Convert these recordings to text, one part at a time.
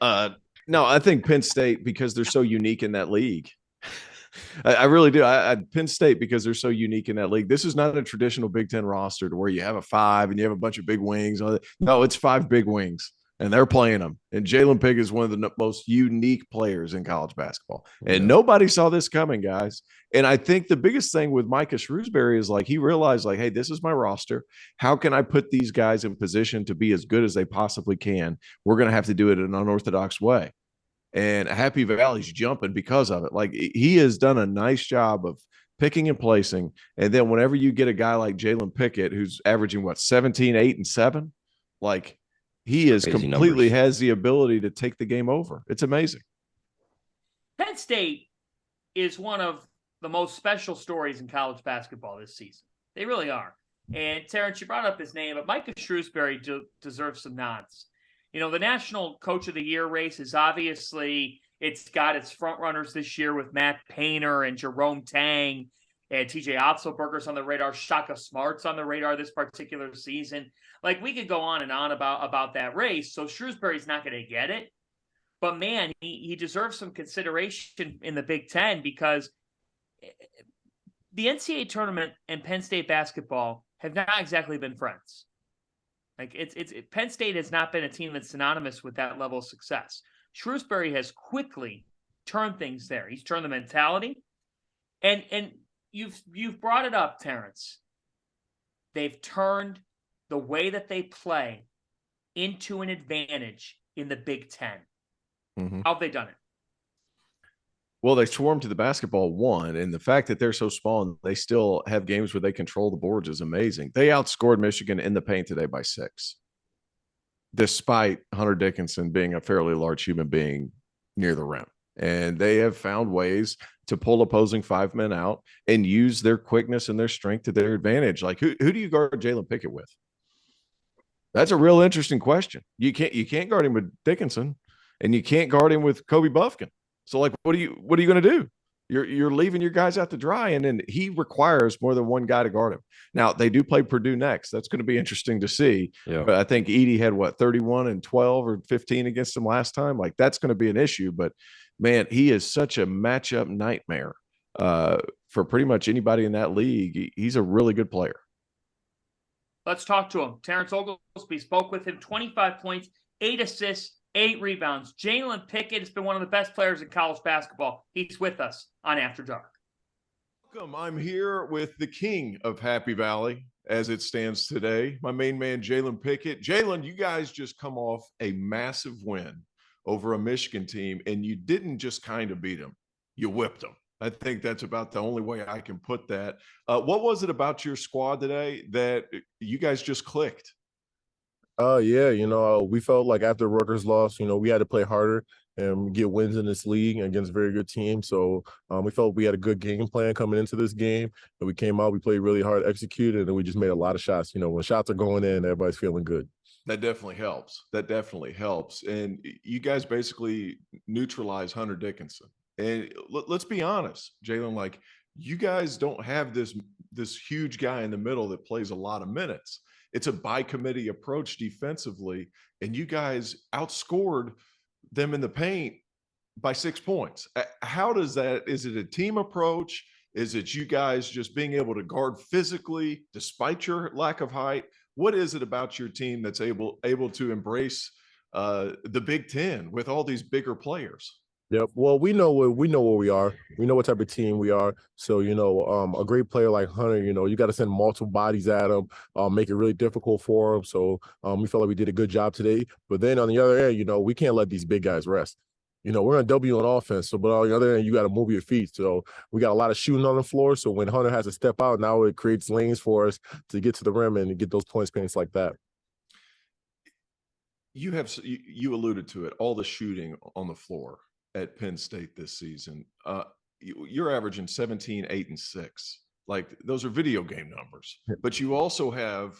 No, I think Penn State because they're so unique in that league. I really do. I Penn State because they're so unique in that league. This is not a traditional Big Ten roster to where you have a five and you have a bunch of big wings. No, it's five big wings, and they're playing them. And Jalen Pickett is one of the most unique players in college basketball, and Yeah. nobody saw this coming, guys. And I think the biggest thing with Micah Shrewsbury is like he realized, like, hey, this is my roster. How can I put these guys in position to be as good as they possibly can? We're going to have to do it in an unorthodox way, and Happy Valley's jumping because of it. Like he has done a nice job of picking and placing. And then whenever you get a guy like Jalen Pickett, who's averaging what, 17, 8, and 7, like he is Crazy completely numbers. has the ability to take the game over. It's amazing. Penn State is one of the most special stories in college basketball this season. They really are. And Terrence, you brought up his name, but Micah Shrewsbury deserves some nods. You know, the National Coach of the Year race is obviously, it's got its front runners this year with Matt Painter and Jerome Tang and TJ Otzelberger's on the radar. Shaka Smart's on the radar this particular season. Like, we could go on and on about that race. So Shrewsbury's not going to get it. But, man, he deserves some consideration in the Big Ten because the NCAA tournament and Penn State basketball have not exactly been friends. Like Penn State has not been a team that's synonymous with that level of success. Shrewsbury has quickly turned things there. He's turned the mentality, and you've brought it up, Terrence. They've turned the way that they play into an advantage in the Big Ten. Mm-hmm. How have they done it? Well, they swarm to the basketball one, and the fact that they're so small and they still have games where they control the boards is amazing. They outscored Michigan in the paint today by 6, despite Hunter Dickinson being a fairly large human being near the rim. And they have found ways to pull opposing 5 men out and use their quickness and their strength to their advantage. Like who do you guard Jalen Pickett with? That's a real interesting question. You can't guard him with Dickinson, and you can't guard him with Kobe Buffkin. So, like, what are you going to do? You're leaving your guys out to dry, and then he requires more than one guy to guard him. Now they do play Purdue next. That's going to be interesting to see. Yeah. But I think Edey had 31 and 12 or 15 against him last time. Like that's going to be an issue. But man, he is such a matchup nightmare for pretty much anybody in that league. He's a really good player. Let's talk to him. Terrence Oglesby spoke with him. 25 points, 8 assists, 8 rebounds. Jalen Pickett has been one of the best players in college basketball. He's with us on After Dark. Welcome. I'm here with the king of Happy Valley as it stands today, my main man, Jalen Pickett. Jalen, you guys just come off a massive win over a Michigan team, and you didn't just kind of beat them. You whipped them. I think that's about the only way I can put that. What was it about your squad today that you guys just clicked? Yeah, we felt like after Rutgers lost, we had to play harder and get wins in this league against very good teams. So we felt we had a good game plan coming into this game. And we came out, we played really hard, executed, and we just made a lot of shots. When shots are going in, everybody's feeling good. That definitely helps. That definitely helps. And you guys basically neutralize Hunter Dickinson. And let's be honest, Jalen, like you guys don't have this huge guy in the middle that plays a lot of minutes. It's a by committee approach defensively, and you guys outscored them in the paint by 6 points. How does that? Is it a team approach? Is it you guys just being able to guard physically despite your lack of height? What is it about your team that's able to embrace the Big Ten with all these bigger players? Yep. Well, we know where we are. We know what type of team we are. So, a great player like Hunter, you got to send multiple bodies at him, make it really difficult for him. So we felt like we did a good job today. But then on the other end, we can't let these big guys rest. We're going to W on offense. So, but on the other end, you got to move your feet. So we got a lot of shooting on the floor. So when Hunter has to step out, now it creates lanes for us to get to the rim and get those paints like that. You alluded to it, all the shooting on the floor at Penn State this season. You're averaging 17, 8, and 6. Like those are video game numbers, but you also have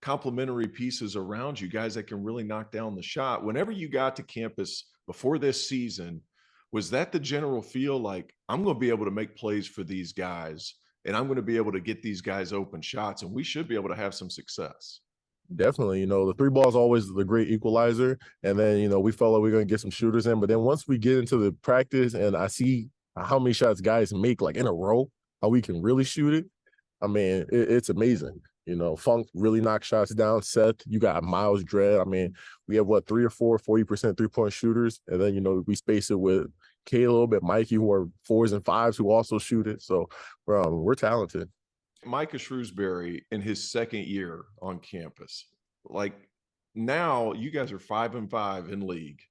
complementary pieces around you, guys that can really knock down the shot. Whenever you got to campus before this season, was that the general feel like I'm going to be able to make plays for these guys and I'm going to be able to get these guys open shots and we should be able to have some success? Definitely, the three ball is always the great equalizer. And then, we felt like we are going to get some shooters in. But then once we get into the practice and I see how many shots guys make like in a row, how we can really shoot it, I mean, it's amazing. Funk really knocks shots down. Seth, you got Miles Dredd. I mean, we have 3 or 4 40% 3-point shooters. And then, we space it with Caleb and Mikey, who are 4s and 5s who also shoot it. So we're talented. Micah Shrewsbury in his second year on campus. Like now you guys are 5-5 in league.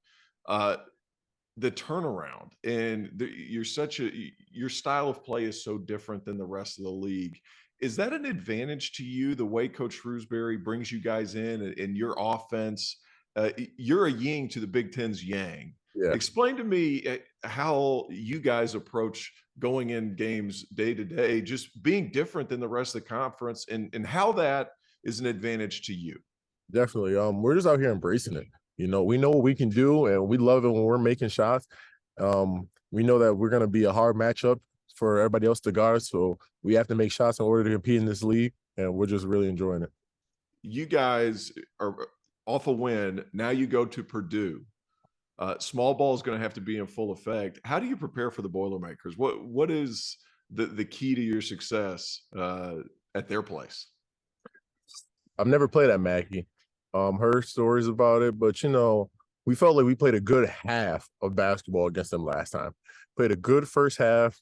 The turnaround and your style of play is so different than the rest of the league. Is that an advantage to you, the way Coach Shrewsbury brings you guys in and your offense? You're a yin to the Big Ten's yang. Yeah. Explain to me how you guys approach going in games day to day, just being different than the rest of the conference, and how that is an advantage to you. Definitely. We're just out here embracing it. We know what we can do, and we love it when we're making shots. We know that we're going to be a hard matchup for everybody else to guard, so we have to make shots in order to compete in this league, and we're just really enjoying it. You guys are off a win. Now you go to Purdue. Small ball is going to have to be in full effect. How do you prepare for the Boilermakers? What is the key to your success at their place? I've never played at Mackey. Heard stories about it, but we felt like we played a good half of basketball against them last time. Played a good first half.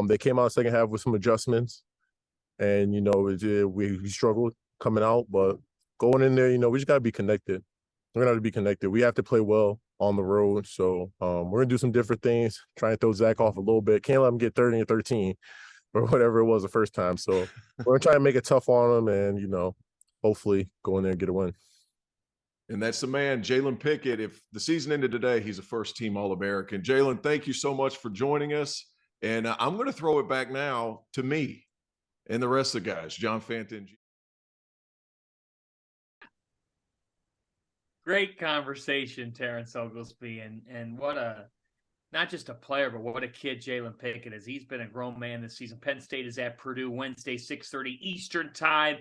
They came out second half with some adjustments, and we struggled coming out, but going in there, we just gotta be connected. We're gonna have to be connected. We have to play well on the road, so we're gonna do some different things. Try and throw Zach off a little bit. Can't let him get 30 and 13 or whatever it was the first time. So we're gonna try and make it tough on him, and hopefully go in there and get a win. And that's the man, Jalen Pickett. If the season ended today, he's a first-team All-American. Jalen, thank you so much for joining us. And I'm going to throw it back now to me and the rest of the guys, John Fanton. Great conversation, Terrence Oglesby, and what a not just a player, but what a kid Jalen Pickett is. He's been a grown man this season. Penn State is at Purdue Wednesday, 6:30 Eastern time.